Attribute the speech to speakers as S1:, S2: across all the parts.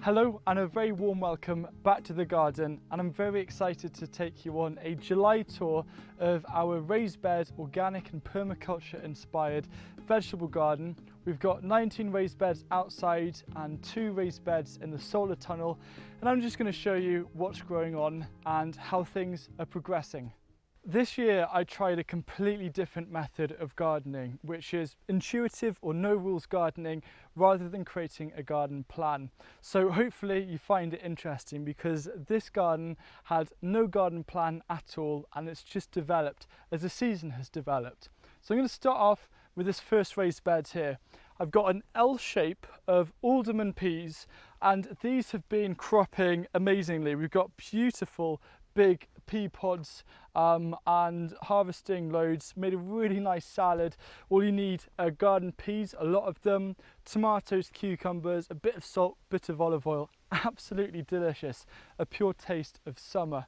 S1: Hello and a very warm welcome back to the garden, and I'm very excited to take you on a July tour of our raised bed, organic and permaculture inspired vegetable garden. We've got 19 raised beds outside and 2 raised beds in the solar tunnel, and I'm just going to show you what's growing on and how things are progressing. This year I tried a completely different method of gardening, which is intuitive or no rules gardening rather than creating a garden plan. So hopefully you find it interesting, because this garden had no garden plan at all and it's just developed as the season has developed. So I'm going to start off with this first raised bed here. I've got an L shape of alderman peas, and these have been cropping amazingly. We've got beautiful big pea pods and harvesting loads, made a really nice salad. All you need are garden peas, a lot of them, tomatoes, cucumbers, a bit of salt, bit of olive oil. Absolutely delicious, a pure taste of summer.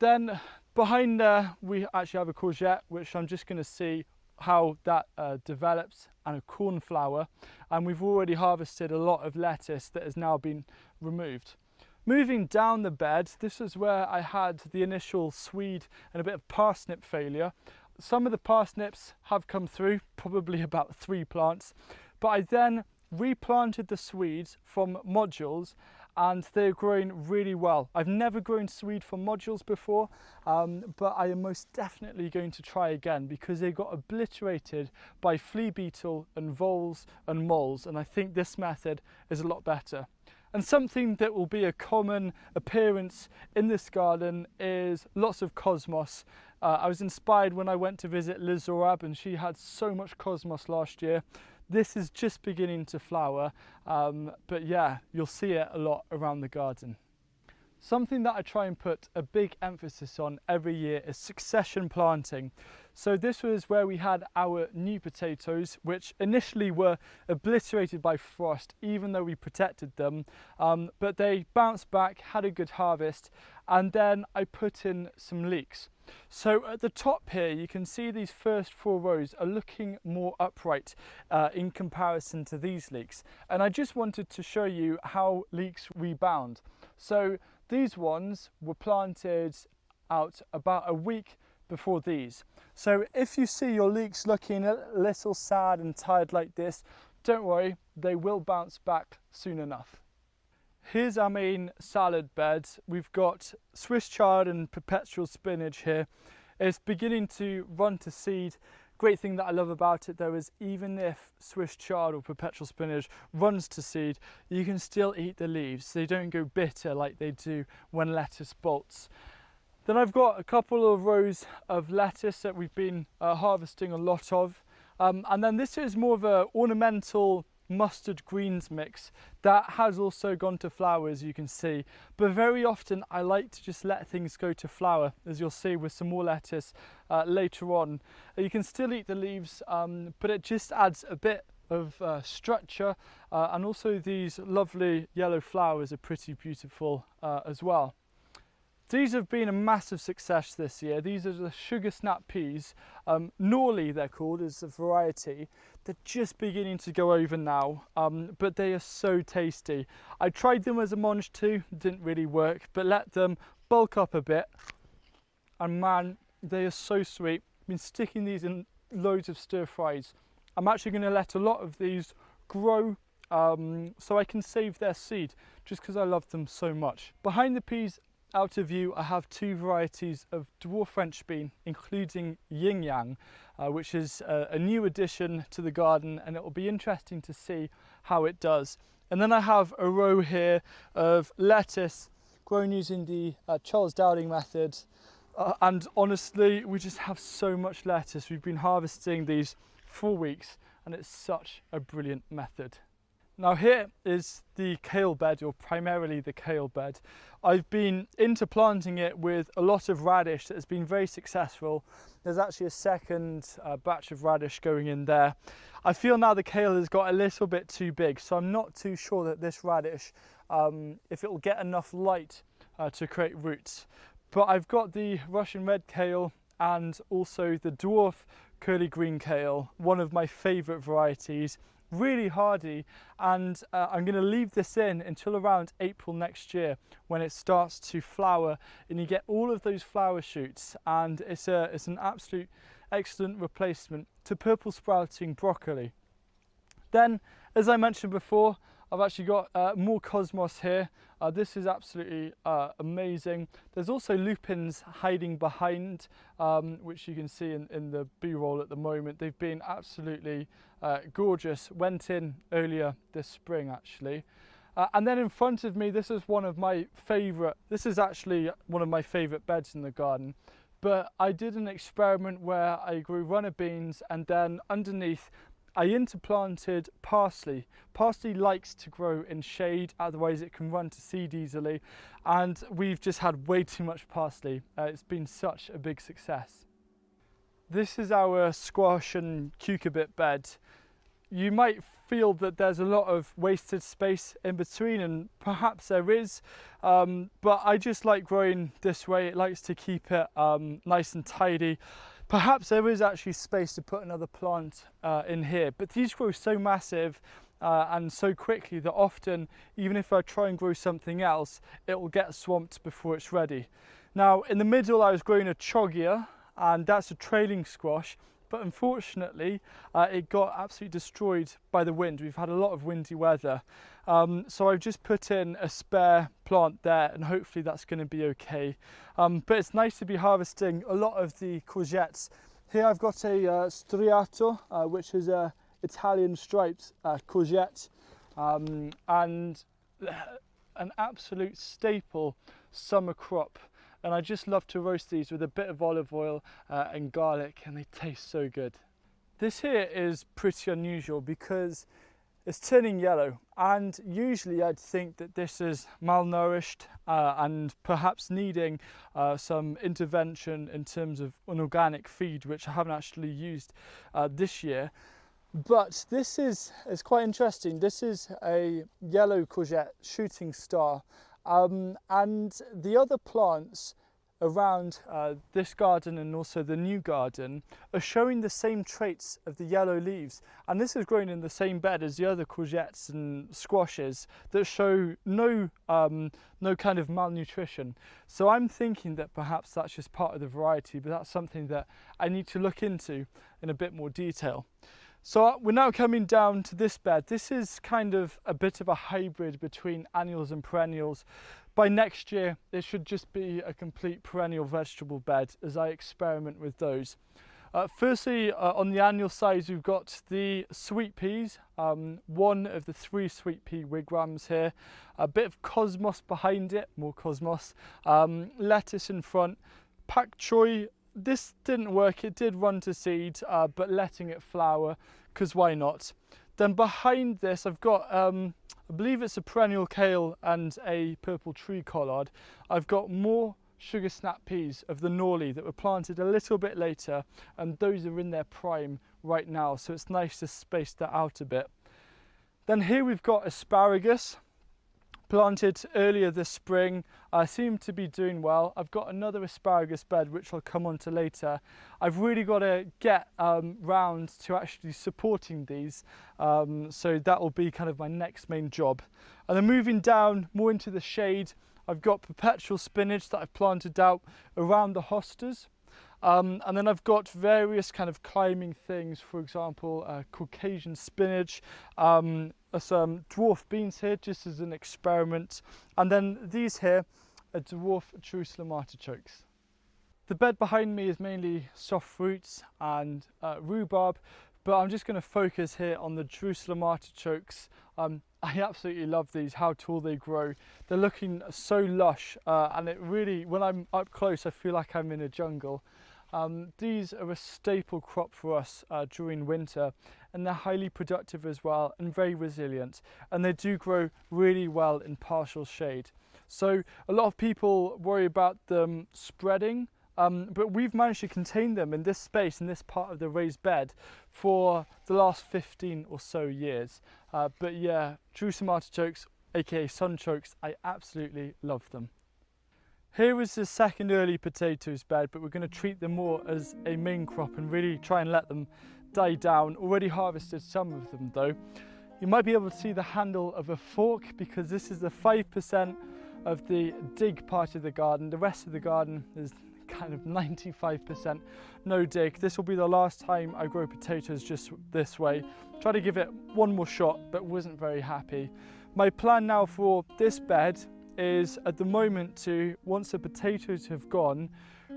S1: Then behind there we actually have a courgette, which I'm just going to see how that develops, and a cornflower, and we've already harvested a lot of lettuce that has now been removed. Moving down the bed, this is where I had the initial swede and a bit of parsnip failure. Some of the parsnips have come through, probably about 3 plants, but I then replanted the swedes from modules and they're growing really well. I've never grown swede from modules before, but I am most definitely going to try again, because they got obliterated by flea beetle and voles and moles, and I think this method is a lot better. And something that will be a common appearance in this garden is lots of cosmos. I was inspired when I went to visit Liz Zorab, and she had so much cosmos last year. This is just beginning to flower, but yeah, you'll see it a lot around the garden. Something that I try and put a big emphasis on every year is succession planting. So this was where we had our new potatoes, which initially were obliterated by frost, even though we protected them, but they bounced back, had a good harvest, and then I put in some leeks. So at the top here you can see these first 4 rows are looking more upright in comparison to these leeks, and I just wanted to show you how leeks rebound. So these ones were planted out about a week before these. So if you see your leeks looking a little sad and tired like this, don't worry, they will bounce back soon enough. Here's our main salad bed. We've got Swiss chard and perpetual spinach here. It's beginning to run to seed. Great thing that I love about it though is even if Swiss chard or perpetual spinach runs to seed, you can still eat the leaves. They don't go bitter like they do when lettuce bolts. Then I've got a couple of rows of lettuce that we've been harvesting a lot of. And then this is more of an ornamental mustard greens mix that has also gone to flower, as you can see, but very often I like to just let things go to flower, as you'll see with some more lettuce later on. You can still eat the leaves, but it just adds a bit of structure, and also these lovely yellow flowers are pretty beautiful as well. These have been a massive success this year. These are the sugar snap peas. Norley they're called, is the variety. They're just beginning to go over now, but they are so tasty. I tried them as a monge too, didn't really work, but let them bulk up a bit, and man, they are so sweet. I've been sticking these in loads of stir fries. I'm actually going to let a lot of these grow so I can save their seed, just because I love them so much. Behind the peas, out of view, I have 2 varieties of dwarf French bean, including yin yang, which is a new addition to the garden, and it will be interesting to see how it does. And then I have a row here of lettuce grown using the Charles Dowding method, and honestly we just have so much lettuce. We've been harvesting these for weeks and it's such a brilliant method. Now here is the kale bed, or primarily the kale bed. I've been into planting it with a lot of radish that has been very successful. There's actually a second batch of radish going in there. I feel now the kale has got a little bit too big, so I'm not too sure that this radish, if it will get enough light to create roots. But I've got the Russian red kale and also the dwarf curly green kale, one of my favourite varieties, really hardy, and I'm going to leave this in until around April next year when it starts to flower and you get all of those flower shoots, and it's an absolute excellent replacement to purple sprouting broccoli. Then, as I mentioned before, I've actually got more cosmos here. This is absolutely amazing. There's also lupins hiding behind, which you can see in the B-roll at the moment. They've been absolutely gorgeous. Went in earlier this spring, actually. And then in front of me, this is actually one of my favourite beds in the garden. But I did an experiment where I grew runner beans, and then underneath I interplanted parsley. Parsley likes to grow in shade, otherwise it can run to seed easily, and we've just had way too much parsley. It's been such a big success. This is our squash and cucurbit bed. You might feel that there's a lot of wasted space in between, and perhaps there is, but I just like growing this way. It likes to keep it nice and tidy. Perhaps there is actually space to put another plant in here, but these grow so massive and so quickly that often, even if I try and grow something else, it will get swamped before it's ready. Now, in the middle I was growing a chogia, and that's a trailing squash, but unfortunately it got absolutely destroyed by the wind. We've had a lot of windy weather. So I've just put in a spare plant there, and hopefully that's going to be okay. But it's nice to be harvesting a lot of the courgettes. Here I've got a striato, which is a Italian striped courgette, and an absolute staple summer crop. And I just love to roast these with a bit of olive oil and garlic, and they taste so good. This here is pretty unusual because it's turning yellow, and usually I'd think that this is malnourished and perhaps needing some intervention in terms of an organic feed, which I haven't actually used this year. But this is quite interesting. This is a yellow courgette shooting star. And the other plants around this garden and also the new garden are showing the same traits of the yellow leaves, and this is growing in the same bed as the other courgettes and squashes that show no kind of malnutrition. So I'm thinking that perhaps that's just part of the variety, but that's something that I need to look into in a bit more detail. So we're now coming down to this bed. This is kind of a bit of a hybrid between annuals and perennials. By next year, it should just be a complete perennial vegetable bed as I experiment with those. Firstly, on the annual side, we've got the sweet peas, one of the 3 sweet pea wigwams here, a bit of cosmos behind it, more cosmos, lettuce in front, pak choi. This didn't work, it did run to seed, but letting it flower, because why not? Then behind this I've got, I believe it's a perennial kale and a purple tree collard. I've got more sugar snap peas of the Norley that were planted a little bit later, and those are in their prime right now, so it's nice to space that out a bit. Then here we've got asparagus, planted earlier this spring. I seem to be doing well. I've got another asparagus bed which I'll come on to later. I've really got to get round to actually supporting these, so that will be kind of my next main job. And then moving down more into the shade, I've got perpetual spinach that I've planted out around the hostas. And then I've got various kind of climbing things, for example, Caucasian spinach, some dwarf beans here just as an experiment, and then these here are dwarf Jerusalem artichokes. The bed behind me is mainly soft fruits and rhubarb, but I'm just going to focus here on the Jerusalem artichokes. I absolutely love these, how tall they grow. They're looking so lush, and it really, when I'm up close, I feel like I'm in a jungle. These are a staple crop for us during winter, and they're highly productive as well and very resilient, and they do grow really well in partial shade. So a lot of people worry about them spreading, but we've managed to contain them in this space, in this part of the raised bed, for the last 15 or so years. But yeah, Jerusalem artichokes, aka sunchokes, I absolutely love them. Here is the second early potatoes bed, but we're going to treat them more as a main crop and really try and let them die down. Already harvested some of them though. You might be able to see the handle of a fork because this is the 5% of the dig part of the garden. The rest of the garden is kind of 95% no dig. This will be the last time I grow potatoes just this way. Try to give it one more shot, but wasn't very happy. My plan now for this bed is at the moment to, once the potatoes have gone,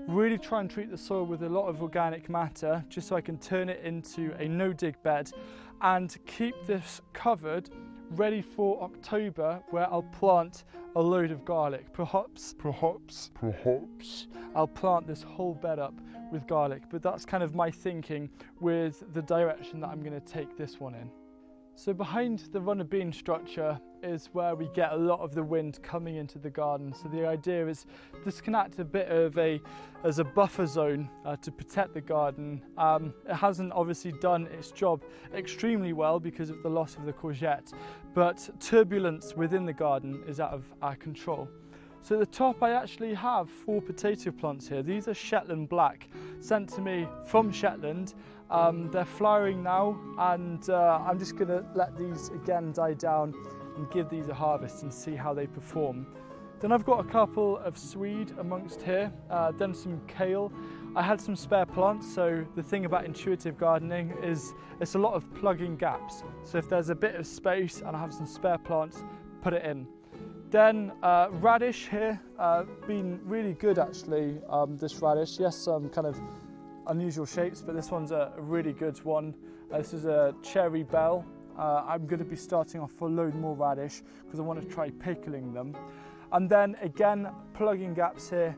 S1: really try and treat the soil with a lot of organic matter just so I can turn it into a no dig bed and keep this covered ready for October, where I'll plant a load of garlic. Perhaps I'll plant this whole bed up with garlic, but that's kind of my thinking with the direction that I'm going to take this one in. So behind the runner beam structure is where we get a lot of the wind coming into the garden. So the idea is this can act a bit of as a buffer zone to protect the garden. It hasn't obviously done its job extremely well because of the loss of the courgette, but turbulence within the garden is out of our control. So at the top I actually have 4 potato plants here. These are Shetland Black, sent to me from Shetland. They're flowering now, and I'm just going to let these again die down and give these a harvest and see how they perform. Then I've got a couple of swede amongst here, then some kale. I had some spare plants, so the thing about intuitive gardening is it's a lot of plugging gaps. So if there's a bit of space and I have some spare plants, put it in. Then radish here, been really good actually, this radish. Yes, some kind of unusual shapes, but this one's a really good one. This is a cherry bell. I'm going to be starting off for a load more radish because I want to try pickling them. And then again, plugging gaps here,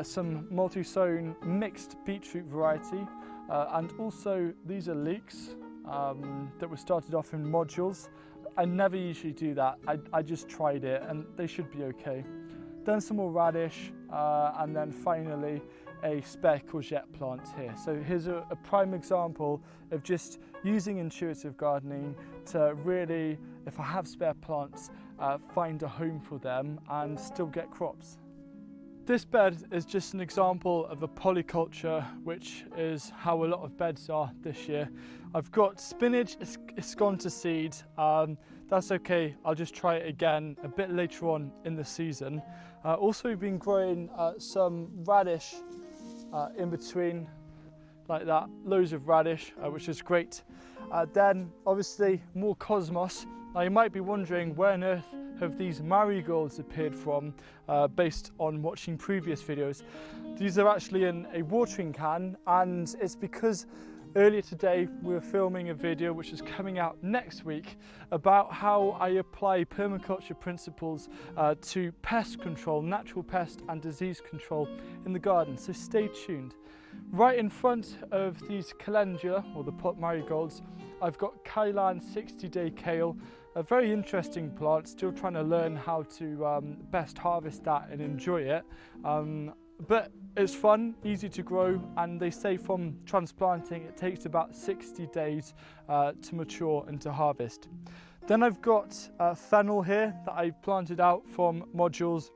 S1: some multi-sown mixed beetroot variety, and also these are leeks that were started off in modules. I never usually do that. I just tried it and they should be okay. Then some more radish, and then finally a spare courgette plant here. So here's a prime example of just using intuitive gardening to really, if I have spare plants, find a home for them and still get crops. This bed is just an example of a polyculture, which is how a lot of beds are this year. I've got spinach, it's gone to seed. That's okay, I'll just try it again a bit later on in the season. Also been growing some radish in between, like that, loads of radish, which is great. Then obviously more cosmos. Now you might be wondering where on earth have these marigolds appeared from, based on watching previous videos. These are actually in a watering can, and it's because earlier today we were filming a video which is coming out next week about how I apply permaculture principles to pest control, natural pest and disease control in the garden, so stay tuned. Right in front of these calendula, or the pot marigolds, I've got Kailan 60-day kale, a very interesting plant, still trying to learn how to best harvest that and enjoy it. But it's fun, easy to grow, and they say from transplanting it takes about 60 days to mature and to harvest. Then I've got fennel here that I planted out from modules,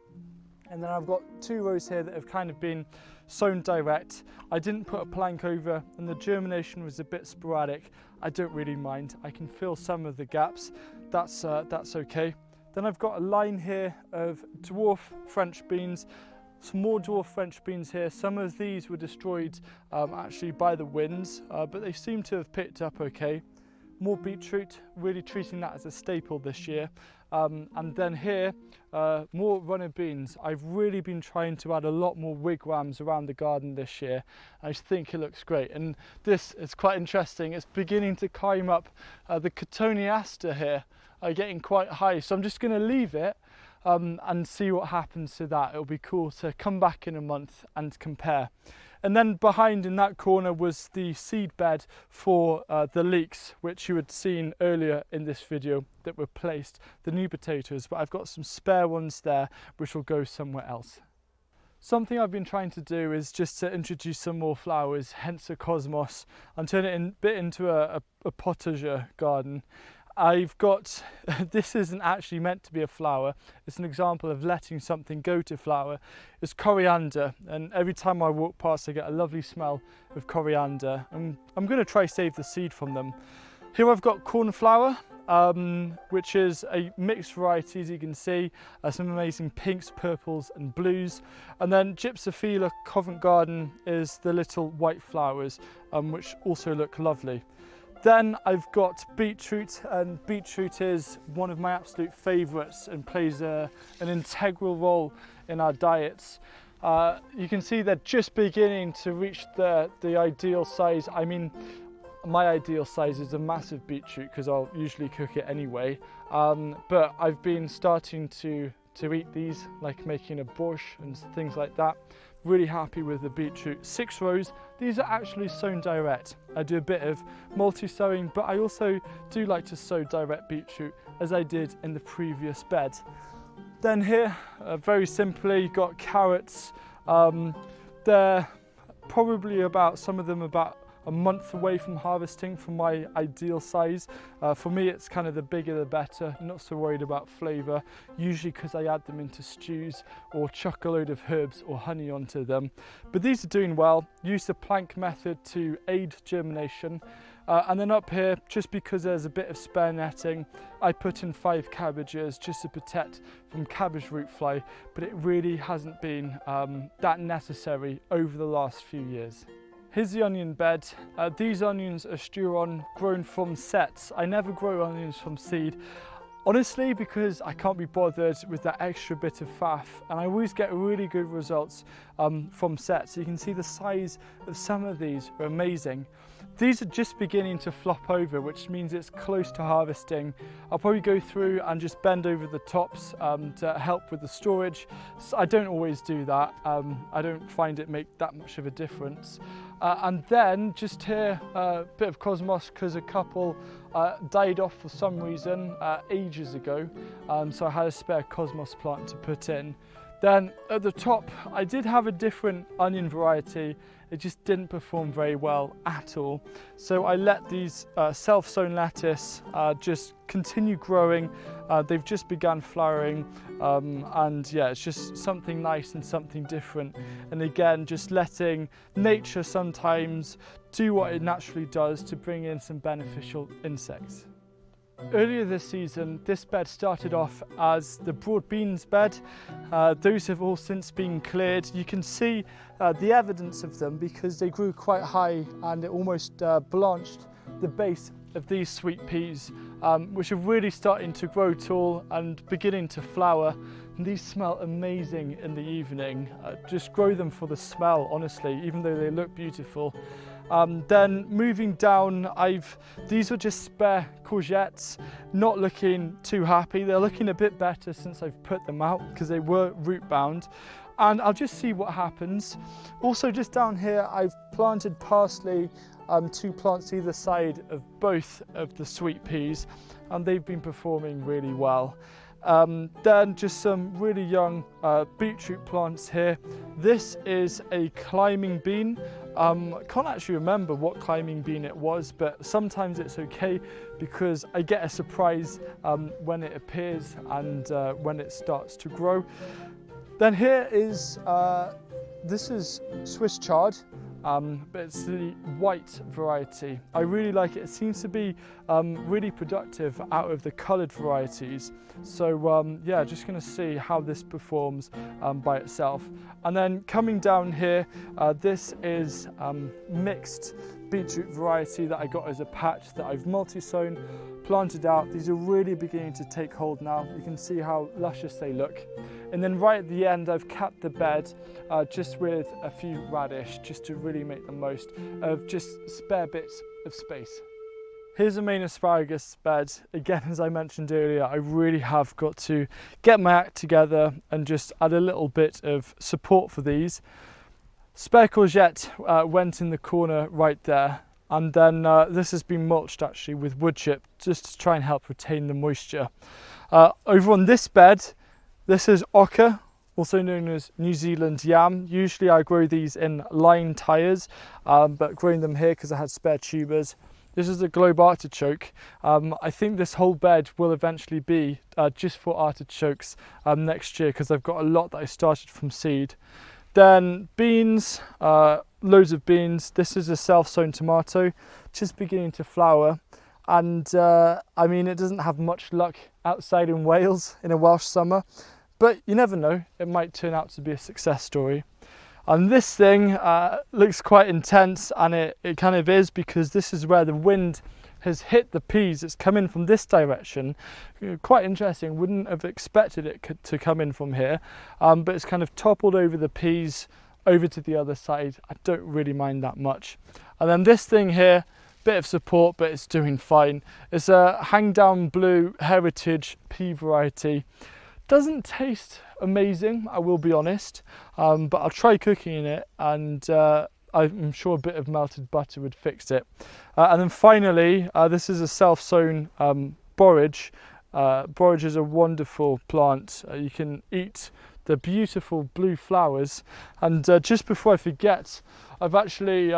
S1: and then I've got 2 rows here that have kind of been sown direct. I didn't put a plank over and the germination was a bit sporadic. I don't really mind, I can fill some of the gaps, that's okay. Then I've got a line here of dwarf French beans. Some more dwarf French beans here. Some of these were destroyed actually by the winds, but they seem to have picked up okay. More beetroot, really treating that as a staple this year. And then here, more runner beans. I've really been trying to add a lot more wigwams around the garden this year. I think it looks great. And this is quite interesting. It's beginning to climb up. The cotoneaster here are getting quite high. So I'm just going to leave it and see what happens to that. It'll be cool to come back in a month and compare. And then behind in that corner was the seed bed for the leeks, which you had seen earlier in this video that were placed, the new potatoes, but I've got some spare ones there which will go somewhere else. Something I've been trying to do is just to introduce some more flowers, hence a cosmos, and turn it a bit into a potager garden. I've got, this isn't actually meant to be a flower, it's an example of letting something go to flower. It's coriander, and every time I walk past I get a lovely smell of coriander, and I'm going to try save the seed from them. Here I've got cornflower, which is a mixed variety, as you can see, some amazing pinks, purples and blues. And then Gypsophila Covent Garden is the little white flowers, which also look lovely. Then I've got beetroot, and beetroot is one of my absolute favourites and plays an integral role in our diets. You can see they're just beginning to reach the ideal size. I mean, my ideal size is a massive beetroot because I'll usually cook it anyway, but I've been starting to eat these, like making a borscht and things like that. Really happy with the beetroot. 6 rows. These are actually sown direct. I do a bit of multi-sowing, but I also do like to sow direct beetroot, as I did in the previous bed. Then here, very simply, got carrots. They're probably some of them about a month away from harvesting for my ideal size. For me, it's kind of the bigger the better, not so worried about flavour, usually because I add them into stews or chuck a load of herbs or honey onto them. But these are doing well. Use the plank method to aid germination. And then up here, just because there's a bit of spare netting, I put in 5 cabbages just to protect from cabbage root fly, but it really hasn't been that necessary over the last few years. Here's the onion bed. These onions are Sturon, grown from sets. I never grow onions from seed, honestly, because I can't be bothered with that extra bit of faff, and I always get really good results from sets. You can see the size of some of these are amazing. These are just beginning to flop over, which means it's close to harvesting. I'll probably go through and just bend over the tops to help with the storage. So I don't always do that. I don't find it make that much of a difference. And then just here, a bit of cosmos, because a couple died off for some reason ages ago. So I had a spare cosmos plant to put in. Then at the top, I did have a different onion variety. It just didn't perform very well at all. So I let these self-sown lettuce just continue growing. They've just begun flowering, and yeah, it's just something nice and something different. And again, just letting nature sometimes do what it naturally does to bring in some beneficial insects. Earlier this season, this bed started off as the broad beans bed. Those have all since been cleared. You can see the evidence of them because they grew quite high, and it almost blanched the base of these sweet peas, which are really starting to grow tall and beginning to flower. And these smell amazing in the evening. Just grow them for the smell, honestly, even though they look beautiful. Then moving down, these are just spare courgettes, not looking too happy. They're looking a bit better since I've put them out because they were root bound. And I'll just see what happens. Also just down here, I've planted parsley, 2 plants either side of both of the sweet peas, and they've been performing really well. Then just some really young beetroot plants here. This is a climbing bean. I can't actually remember what climbing bean it was, but sometimes it's okay because I get a surprise when it appears and when it starts to grow. Then here is, this is Swiss chard. But it's the white variety. I really like it. It seems to be really productive out of the coloured varieties. So yeah, just going to see how this performs by itself. And then coming down here, this is mixed beetroot variety that I got as a patch that I've multi-sown, planted out. These are really beginning to take hold now. You can see how luscious they look. And then right at the end, I've capped the bed just with a few radish, just to really make the most of just spare bits of space. Here's the main asparagus bed. Again, as I mentioned earlier, I really have got to get my act together and just add a little bit of support for these. Spare courgette went in the corner right there. And then this has been mulched actually with wood chip just to try and help retain the moisture. Over on this bed, this is ochre, also known as New Zealand yam. Usually I grow these in line tyres, but growing them here because I had spare tubers. This is a globe artichoke. I think this whole bed will eventually be just for artichokes next year, because I've got a lot that I started from seed. Then beans, loads of beans. This is a self-sown tomato, just beginning to flower. And I mean, it doesn't have much luck outside in Wales in a Welsh summer, but you never know, it might turn out to be a success story. And this thing looks quite intense, and it kind of is, because this is where the wind has hit the peas. It's come in from this direction. Quite interesting, wouldn't have expected it to come in from here, but it's kind of toppled over the peas over to the other side. I don't really mind that much. And then this thing here, bit of support, but it's doing fine. It's a hang down blue heritage pea variety. Doesn't taste amazing, I will be honest, but I'll try cooking it, and I'm sure a bit of melted butter would fix it. And then finally, this is a self-sown borage. Borage is a wonderful plant. You can eat the beautiful blue flowers. And just before I forget, I've actually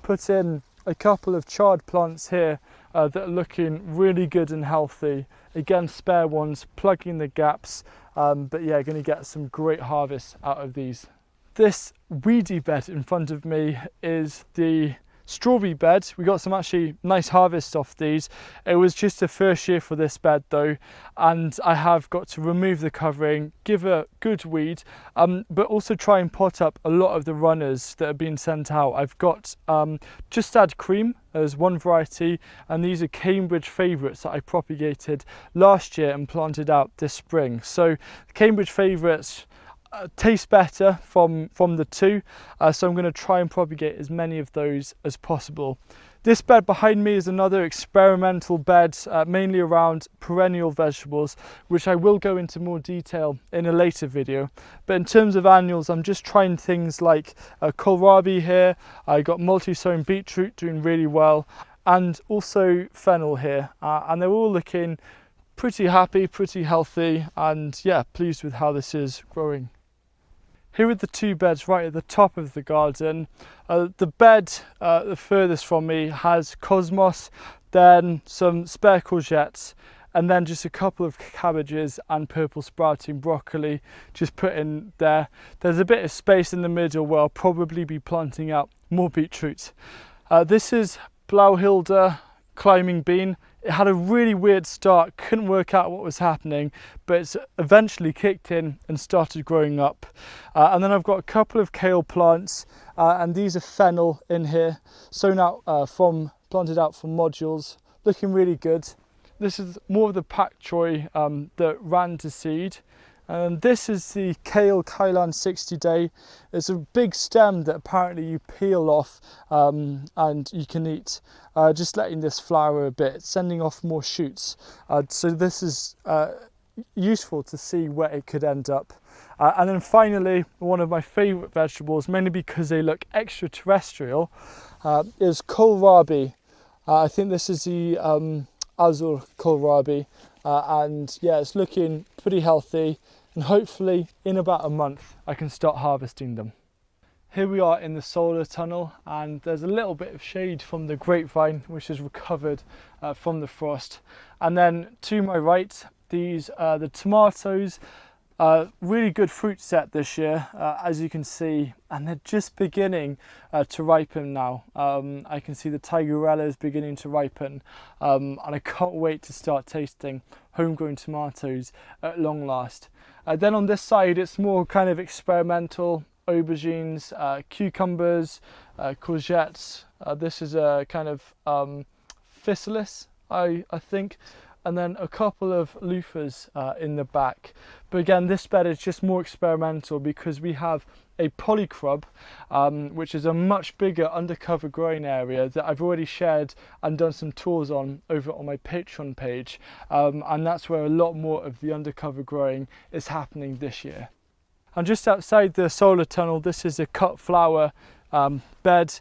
S1: put in a couple of chard plants here that are looking really good and healthy. Again, spare ones, plugging the gaps, but yeah, going to get some great harvests out of these. This weedy bed in front of me is the strawberry bed. We got some actually nice harvests off these. It was just the first year for this bed though, and I have got to remove the covering, give a good weed, but also try and pot up a lot of the runners that have been sent out. I've got Just Add Cream as one variety, and these are Cambridge favourites that I propagated last year and planted out this spring. So Cambridge favourites taste better from the two, so I'm going to try and propagate as many of those as possible. This bed behind me is another experimental bed, mainly around perennial vegetables, which I will go into more detail in a later video. But in terms of annuals, I'm just trying things like kohlrabi here. I got multi-sown beetroot doing really well, and also fennel here, and they're all looking pretty happy, pretty healthy, and yeah, pleased with how this is growing. Here are the two beds right at the top of the garden. The bed the furthest from me has cosmos, then some spare courgettes, and then just a couple of cabbages and purple sprouting broccoli just put in there. There's a bit of space in the middle where I'll probably be planting out more beetroot. This is Blauhilde climbing bean. It had a really weird start, couldn't work out what was happening, but it's eventually kicked in and started growing up. And then I've got a couple of kale plants, and these are fennel in here, sown out planted out from modules, looking really good. This is more of the pak choi that ran to seed. And this is the kale Kailan 60 day. It's a big stem that apparently you peel off and you can eat. Just letting this flower a bit, sending off more shoots. So this is useful to see where it could end up. And then finally, one of my favourite vegetables, mainly because they look extraterrestrial, is kohlrabi. I think this is the Azur kohlrabi. And yeah, it's looking pretty healthy, and hopefully in about a month I can start harvesting them. Here we are in the solar tunnel, and there's a little bit of shade from the grapevine which has recovered from the frost. And then to my right, these are the tomatoes. Really good fruit set this year, as you can see, and they're just beginning to ripen now. I can see the tigerellas beginning to ripen, and I can't wait to start tasting homegrown tomatoes at long last. Then on this side, it's more kind of experimental: aubergines, cucumbers, courgettes. This is a kind of physalis, I think. And then a couple of loofahs in the back. But again, this bed is just more experimental because we have a polycrub, which is a much bigger undercover growing area that I've already shared and done some tours on over on my Patreon page. And that's where a lot more of the undercover growing is happening this year. And just outside the solar tunnel, this is a cut flower bed.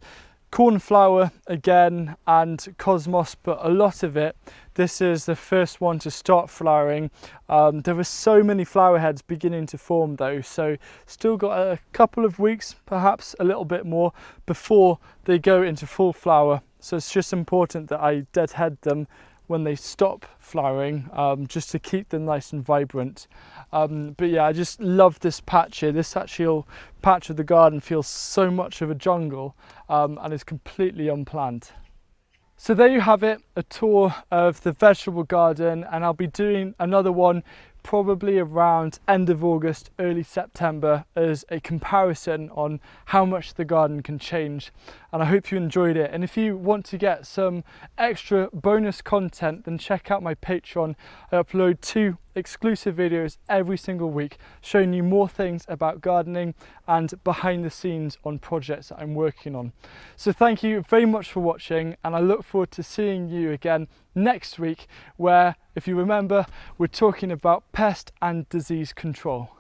S1: cornflower again and cosmos, but a lot of it, this is the first one to start flowering. There were so many flower heads beginning to form though, so still got a couple of weeks, perhaps a little bit more, before they go into full flower. So it's just important that I deadhead them when they stop flowering, just to keep them nice and vibrant. But yeah, I just love this patch here. This actual patch of the garden feels so much of a jungle, and is completely unplanned. So there you have it, a tour of the vegetable garden, and I'll be doing another one probably around end of August, early September, as a comparison on how much the garden can change. And I hope you enjoyed it. And if you want to get some extra bonus content, then check out my Patreon. I upload 2 exclusive videos every single week showing you more things about gardening and behind the scenes on projects that I'm working on. So thank you very much for watching, and I look forward to seeing you again next week, where, if you remember, we're talking about pest and disease control.